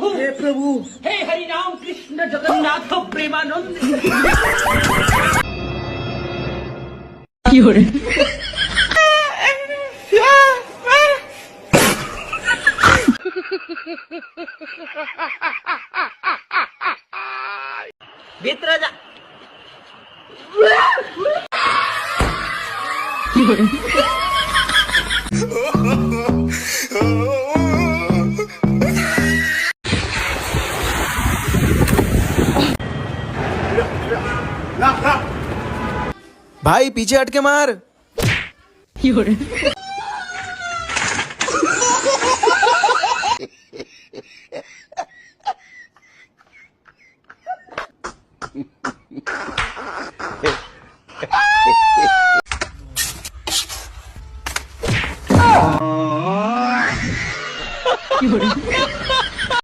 प्रभु हे प्रभु हे हरि राम कृष्ण जगन्नाथ प्रेमानंद। भीतर जा। भाई पीछे हट के मार।